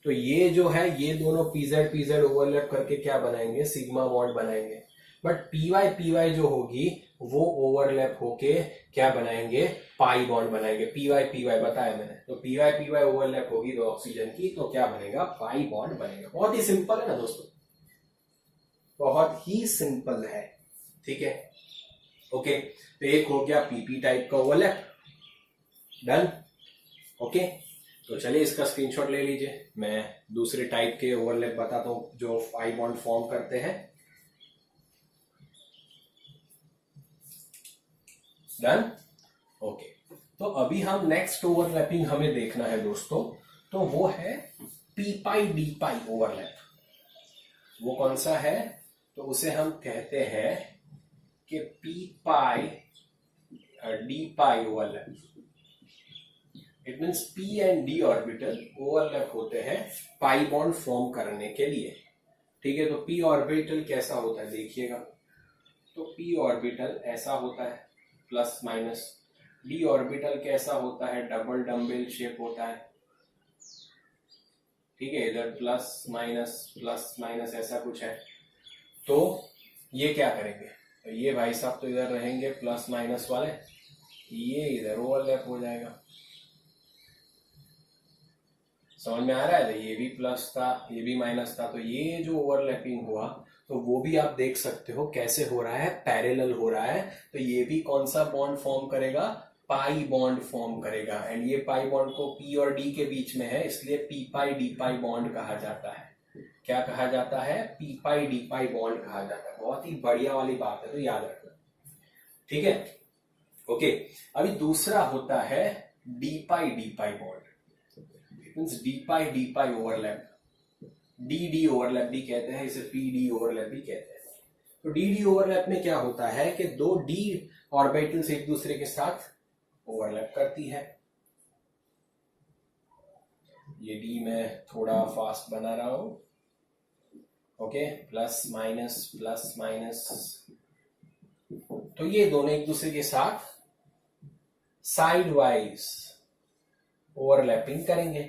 तो ये जो है, ये दोनों पीजेड ओवरलैप करके क्या बनाएंगे, सिग्मा बॉन्ड बनाएंगे। बट पीवाई जो होगी वो ओवरलैप होके क्या बनाएंगे, पाई बॉन्ड बनाएंगे। पीवाई बताया मैंने, तो पीवाई ओवरलैप होगी तो ऑक्सीजन की, तो क्या बनेगा, पाई बॉन्ड बनेगा। बहुत ही सिंपल है ना दोस्तों, बहुत ही सिंपल है, ठीक है, ओके। तो एक हो गया पीपी टाइप का ओवरलैप, डन, ओके। तो चलिए इसका स्क्रीनशॉट ले लीजिए, मैं दूसरे टाइप के ओवरलैप बताता हूं जो पाई बॉन्ड फॉर्म करते हैं। Done, okay. तो अभी हम नेक्स्ट ओवरलैपिंग हमें देखना है दोस्तों, तो वो है पी पाई डी पाई ओवरलैप। वो कौन सा है, तो उसे हम कहते हैं कि P pi D pi overlap. It means P and D orbital overlap होते हैं पाई बॉन्ड फॉर्म करने के लिए, ठीक है। तो पी ऑर्बिटल कैसा होता है देखिएगा, तो पी ऑर्बिटल ऐसा होता है प्लस माइनस, डी ऑर्बिटल कैसा होता है, डबल डम्बेल शेप होता है, ठीक है, इधर प्लस माइनस ऐसा कुछ है। तो ये क्या करेंगे, तो ये भाई साहब तो इधर रहेंगे प्लस माइनस वाले, ये इधर ओवरलैप हो जाएगा, समझ में आ रहा है। तो ये भी प्लस था, ये भी माइनस था, तो ये जो ओवरलैपिंग हुआ तो वो भी आप देख सकते हो कैसे हो रहा है, पैरेलल हो रहा है। तो ये भी कौन सा बॉन्ड फॉर्म करेगा, पाई बॉन्ड फॉर्म करेगा, एंड ये पाई बॉन्ड को पी और डी के बीच में है, इसलिए पी पाई डी पाई बॉन्ड कहा जाता है। क्या कहा जाता है, पी पाई डी पाई बॉन्ड कहा जाता है। बहुत ही बढ़िया वाली बात है, तो याद रखना, ठीक है, ओके। अभी दूसरा होता है D pi bond, means D pi overlap, D D overlap भी कहते हैं, इसे पी डी ओवरलैप भी कहते हैं। तो डी डी ओवरलैप में क्या होता है कि दो डी ऑर्बिटल्स एक दूसरे के साथ ओवरलैप करती है। ये डी मैं थोड़ा फास्ट बना रहा हूं, ओके, प्लस माइनस, तो ये दोनों एक दूसरे के साथ साइड वाइज ओवरलैपिंग करेंगे।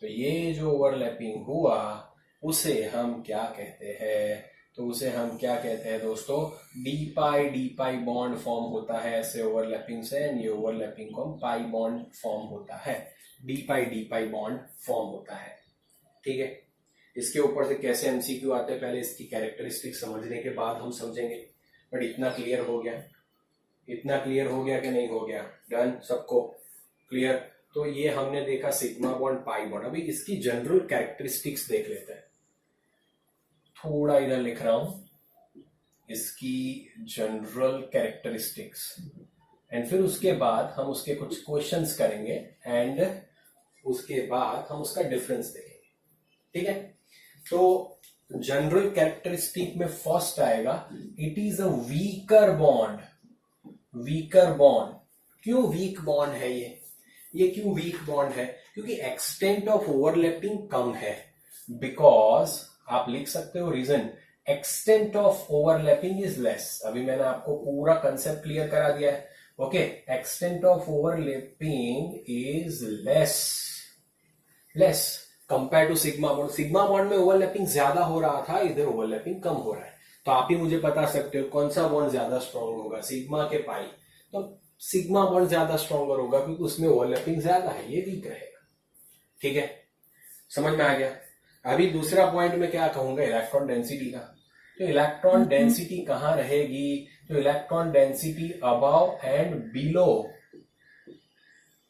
तो ये जो ओवरलैपिंग हुआ उसे हम क्या कहते हैं, तो उसे हम क्या कहते हैं दोस्तों, डी पाई बॉन्ड फॉर्म होता है ऐसे ओवरलैपिंग से, एंड ये ओवरलैपिंग को पाई बॉन्ड फॉर्म होता है, डी पाई बॉन्ड फॉर्म होता है। ठीक है, इसके ऊपर से कैसे एमसीक्यू आते हैं पहले इसकी कैरेक्टरिस्टिक समझने के बाद हम समझेंगे, बट इतना क्लियर हो गया, इतना क्लियर हो गया कि नहीं हो गया, डन, सबको क्लियर। तो ये हमने देखा सिग्मा बॉन्ड पाई बॉन्ड। अभी इसकी जनरल कैरेक्टरिस्टिक्स देख लेते हैं, थोड़ा इधर लिख रहा हूं इसकी जनरल कैरेक्टरिस्टिक्स, एंड फिर उसके बाद हम उसके कुछ क्वेश्चंस करेंगे, एंड उसके बाद हम उसका डिफरेंस देखेंगे। ठीक है, तो जनरल कैरेक्टरिस्टिक में फर्स्ट आएगा it is a weaker bond. Weaker bond, क्यों वीक बॉन्ड है ये क्यों वीक बॉन्ड है? क्योंकि एक्सटेंट ऑफ ओवरलैपिंग कम है, बिकॉज आप लिख सकते हो reason, extent of overlapping is less. अभी मैंने आपको पूरा कंसेप्ट क्लियर करा दिया है, okay, extent of overlapping is less compare to sigma bond. Sigma bond में ओवरलैपिंग ज्यादा हो रहा था, इधर ओवरलैपिंग कम हो रहा है। तो आप ही मुझे बता सकते हो कौन सा बॉन्ड ज्यादा स्ट्रॉन्ग होगा, सिग्मा के पाई? तो सिग्मा बॉन्ड ज्यादा स्ट्रॉन्गर होगा क्योंकि उसमें ओवरलैपिंग ज्यादा है, ये वीक रहेगा। ठीक है, समझ में आ गया। अभी दूसरा पॉइंट में क्या कहूंगा, इलेक्ट्रॉन डेंसिटी का। तो इलेक्ट्रॉन डेंसिटी कहां रहेगी? तो electron density above and below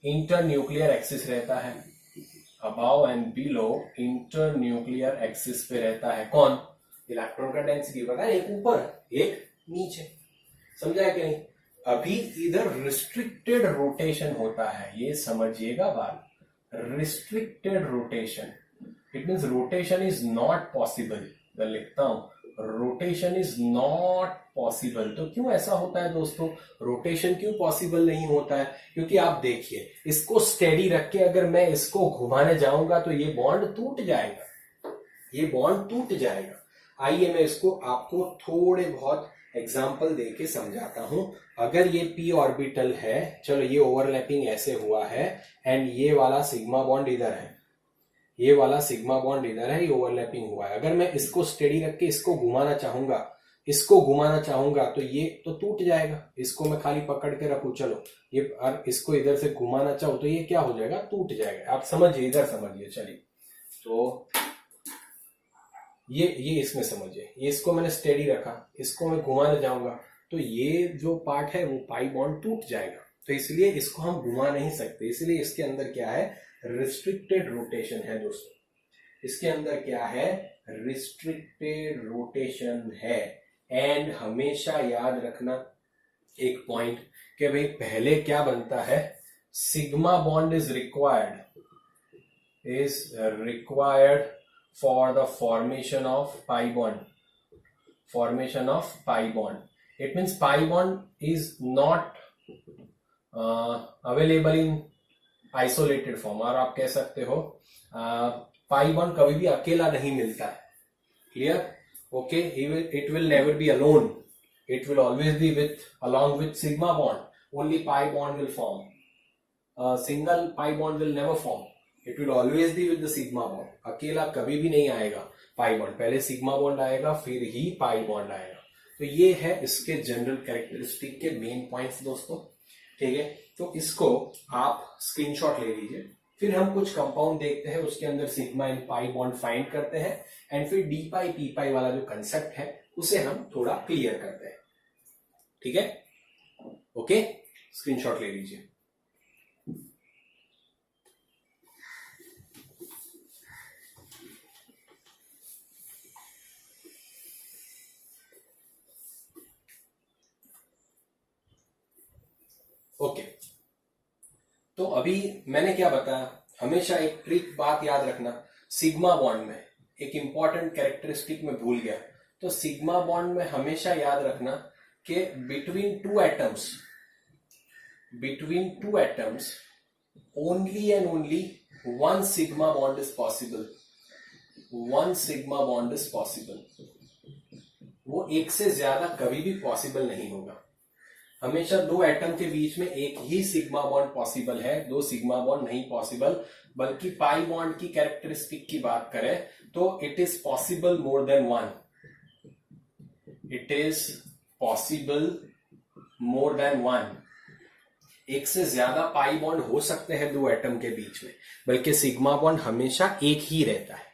internuclear axis रहता है, above and below internuclear axis पे रहता है। कौन? इलेक्ट्रॉन का डेंसिटी। पता है, एक ऊपर एक नीचे, समझा है कि नहीं? अभी इधर रिस्ट्रिक्टेड रोटेशन होता है, ये समझिएगा बात, restricted rotation, it means rotation is not possible. मैं लिखता हूं, रोटेशन इज नॉट पॉसिबल। तो क्यों ऐसा होता है दोस्तों, रोटेशन क्यों पॉसिबल नहीं होता है? क्योंकि आप देखिए, इसको स्टेडी रख के अगर मैं इसको घुमाने जाऊंगा तो ये बॉन्ड टूट जाएगा, ये बॉन्ड टूट जाएगा। आइए मैं इसको आपको थोड़े बहुत एग्जाम्पल देके समझाता हूं। अगर ये पी ऑर्बिटल है, चलो ये ओवरलैपिंग ऐसे हुआ है, एंड ये वाला सिग्मा बॉन्ड इधर है, ये वाला सिग्मा बॉन्ड इधर है, ये ओवरलैपिंग हुआ है। अगर मैं इसको स्टेडी रख के इसको घुमाना चाहूंगा तो ये तो टूट जाएगा। इसको मैं खाली पकड़ के रखूं, चलो ये, और इसको इधर से घुमाना चाहूं तो ये क्या हो जाएगा, टूट जाएगा। आप समझिए, इधर समझिए, चलिए तो ये इसमें समझिए, ये इसको मैंने स्टेडी रखा, इसको मैं घुमाने जाऊंगा तो ये जो पार्ट है वो पाई बॉन्ड टूट जाएगा। तो इसलिए इसको हम घुमा नहीं सकते, इसलिए इसके अंदर क्या है, रिस्ट्रिक्टेड रोटेशन है दोस्तों। इसके अंदर क्या है, रिस्ट्रिक्टेड रोटेशन है। एंड हमेशा याद रखना एक पॉइंट कि भाई पहले क्या बनता है, sigma bond is required for the formation of pi bond. It means pi bond is not available in isolated form, और आप कह सकते हो pi bond कभी भी अकेला नहीं मिलता है। Clear? Okay, it will never be alone. It will always be along with sigma bond. Only pi bond will form. Single pi bond will never form. It will always be with the sigma bond. अकेला कभी भी नहीं आएगा pi bond, पहले sigma bond आएगा फिर ही pi bond आएगा। तो ये है इसके जनरल कैरेक्टरिस्टिक के मेन पॉइंट्स दोस्तों। ठीक है, तो इसको आप स्क्रीनशॉट ले लीजिए, फिर हम कुछ कंपाउंड देखते हैं, उसके अंदर sigma and pi bond find करते हैं, एंड फिर डी पाई पी पाई वाला जो कंसेप्ट है उसे हम थोड़ा क्लियर करते हैं। ठीक है, ओके, स्क्रीनशॉट ले लीजिए। ओके, तो अभी मैंने क्या बताया हमेशा एक ट्रिक बात याद रखना, सिग्मा बॉन्ड में एक इंपॉर्टेंट कैरेक्टरिस्टिक में भूल गया, तो सिग्मा बॉन्ड में हमेशा याद रखना कि between two atoms only and only one sigma bond is possible. One sigma bond is possible, वो एक से ज्यादा कभी भी पॉसिबल नहीं होगा। हमेशा दो एटम के बीच में एक ही सिग्मा बॉन्ड पॉसिबल है, दो सिग्मा बॉन्ड नहीं पॉसिबल। बल्कि पाई बॉन्ड की कैरेक्टरिस्टिक की बात करें तो it is possible more than one. It is possible more than one. एक से ज्यादा पाई बॉन्ड हो सकते हैं दो एटम के बीच में, बल्कि सिग्मा बॉन्ड हमेशा एक ही रहता है।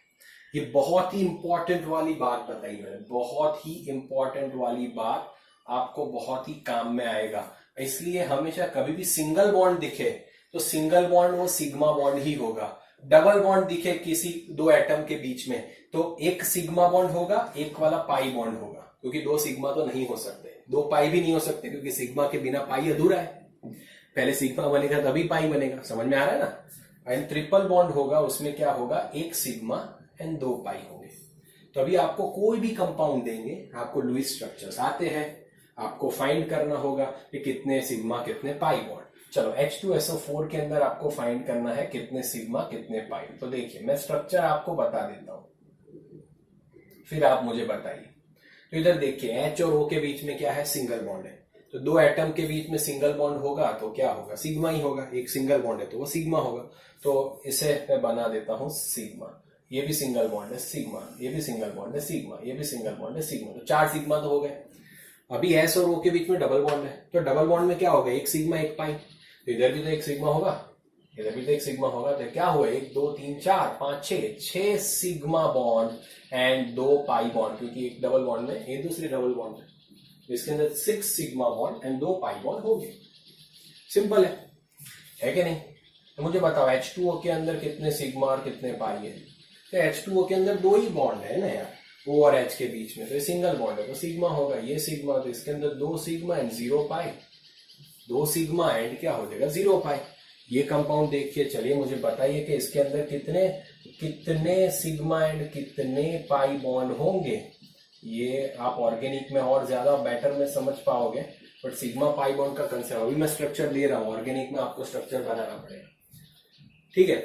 ये बहुत ही इंपॉर्टेंट वाली बात बताई मैंने, बहुत ही इंपॉर्टेंट वाली बात, आपको बहुत ही काम में आएगा। इसलिए हमेशा कभी भी सिंगल बॉन्ड दिखे तो सिंगल बॉन्ड वो सिग्मा बॉन्ड ही होगा। डबल बॉन्ड दिखे किसी दो एटम के बीच में तो एक सिग्मा बॉन्ड होगा, एक वाला पाई बॉन्ड होगा, क्योंकि दो सिग्मा तो नहीं हो सकते, दो पाई भी नहीं हो सकते, क्योंकि सिग्मा के बिना पाई अधूरा है। पहले सिग्मा बनेगा तभी पाई बनेगा, समझ में आ रहा है ना। एंड ट्रिपल बॉन्ड होगा, उसमें क्या होगा, एक सिग्मा एंड दो पाई होंगे। तो अभी आपको कोई भी कंपाउंड देंगे, आपको लुईस स्ट्रक्चर्स आते हैं, आपको फाइंड करना होगा कि कितने सिग्मा कितने पाई बॉन्ड। चलो H2SO4 के अंदर आपको फाइंड करना है कितने सिग्मा कितने पाई। तो देखिए मैं स्ट्रक्चर आपको बता देता हूं, फिर आप मुझे बताइए। तो इधर देखिए H और O के बीच में क्या है, सिंगल बॉन्ड है। तो दो एटम के बीच में सिंगल बॉन्ड होगा तो क्या होगा, सिग्मा ही होगा। एक सिंगल बॉन्ड है तो वो सिग्मा होगा। तो इसे मैं बना देता हूं सिग्मा। ये भी सिंगल बॉन्ड है सिग्मा, ये भी सिंगल बॉन्ड है सिग्मा, ये भी सिंगल बॉन्ड है सिग्मा। तो चार सिग्मा तो हो गए। अभी S और O के बीच में डबल बॉन्ड है, तो डबल बॉन्ड में क्या होगा, एक सिग्मा एक पाई। तो इधर भी तो एक सिग्मा होगा, इधर भी तो एक सिग्मा होगा। तो क्या हुआ, 1 2 3 4 5 6 sigma bond and 2 pi bond, क्योंकि एक डबल बॉन्ड में एक दूसरी डबल बॉन्ड है। तो इसके अंदर 6 sigma bond and 2 pi bond हो गए। सिंपल है कि नहीं। तो मुझे बताओ H2O के अंदर कितने सिग्मा और कितने पाई है। तो H2O के अंदर दो ही बॉन्ड है ना यार, O और H के बीच में, तो ये सिंगल बॉन्ड है तो सिग्मा होगा। ये सिग्मा, तो इसके अंदर 2 sigma and 0 pi, 2 sigma and क्या हो जाएगा 0 पाई। ये कंपाउंड देखिए, चलिए मुझे बताइए कि इसके अंदर कितने सिग्मा एंड कितने पाई बॉन्ड होंगे। ये आप ऑर्गेनिक में और ज्यादा बेटर में समझ पाओगे, बट सिग्मा पाई बॉन्ड का कंसेप्ट अभी मैं स्ट्रक्चर दे रहा हूं, ऑर्गेनिक में आपको स्ट्रक्चर बनाना पड़ेगा। ठीक है,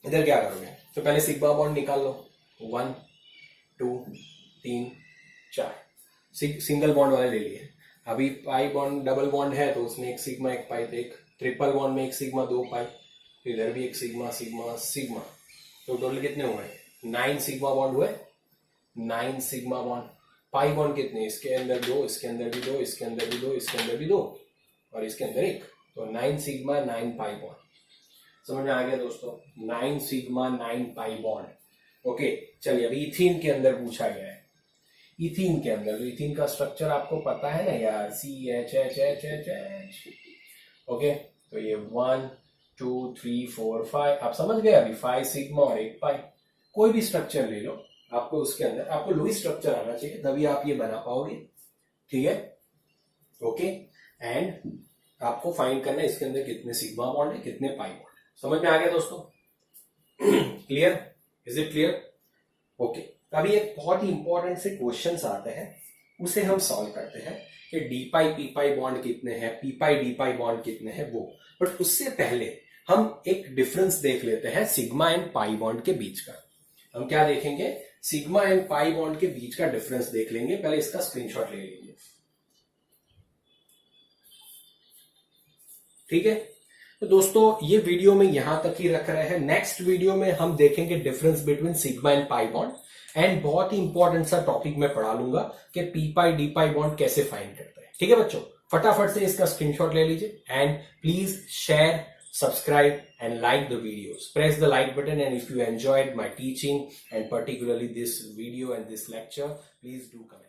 इधर क्या करोगे, तो पहले सिग्मा बॉन्ड निकाल लो। 1 2 3 4 सिंगल बॉन्ड वाले ले लिए। अभी पाई बॉन्ड डबल बॉन्ड है तो उसमें एक सिग्मा एक पाई, तो एक ट्रिपल बॉन्ड में एक सिग्मा 2 पाई, तो इधर भी एक सिग्मा सिग्मा सिग्मा। तो टोटल कितने हुए, 9 सिग्मा बॉन्ड हुए, 9 सिग्मा बॉन्ड। पाई बॉन्ड कितने, इसके अंदर 2, इसके अंदर भी 2, इसके अंदर भी 2, इसके अंदर भी 2 और इसके अंदर 1। तो 9 सिग्मा 9 पाई बॉन्ड। समझ में आ गया दोस्तों, 9 सिग्मा 9 पाई बॉन्ड। ओके, चलिए अभी इथीन के अंदर पूछा गया है। इथीन के अंदर, इथीन का स्ट्रक्चर आपको पता है ना यार, CHHHHH। ओके, तो ये 1 2 3 4 5, आप समझ गए अभी, 5 सिग्मा और 1 पाई। कोई भी स्ट्रक्चर ले लो, आपको उसके अंदर आपको लुईस स्ट्रक्चर आना चाहिए, तभी आप ये बना पाओगे। ठीक है, ओके। एंड आपको फाइंड करना है इसके अंदर कितने सिग्मा बॉन्ड है कितने पाई बॉन्ड। समझ में आ गया दोस्तों, clear, is it clear. Okay, अभी एक बहुत ही इंपॉर्टेंट से क्वेश्चंस आते हैं, उसे हम सॉल्व करते हैं कि डी पाई पी पाई बॉन्ड कितने हैं, पी पाई डी पाई बॉन्ड कितने हैं वो। बट उससे पहले हम एक डिफरेंस देख लेते हैं सिग्मा एंड पाई बॉन्ड के बीच का। हम क्या देखेंगे, सिग्मा एंड पाई बॉन्ड के बीच का डिफरेंस देख लेंगे। पहले इसका स्क्रीनशॉट ले लीजिए। ठीक है, तो दोस्तों ये वीडियो में यहां तक ही रख रहे हैं। नेक्स्ट वीडियो में हम देखेंगे difference between sigma and pi bond, and बहुत ही इंपॉर्टेंट सा टॉपिक मैं पढ़ा लूंगा कि पी पाई डी पाई बॉन्ड कैसे फाइंड करते हैं। ठीक है बच्चों, फटाफट से इसका स्क्रीनशॉट ले लीजिए and please share, subscribe and like the videos. Press the like button, and if you enjoyed my teaching and particularly this video and this lecture, please do comment.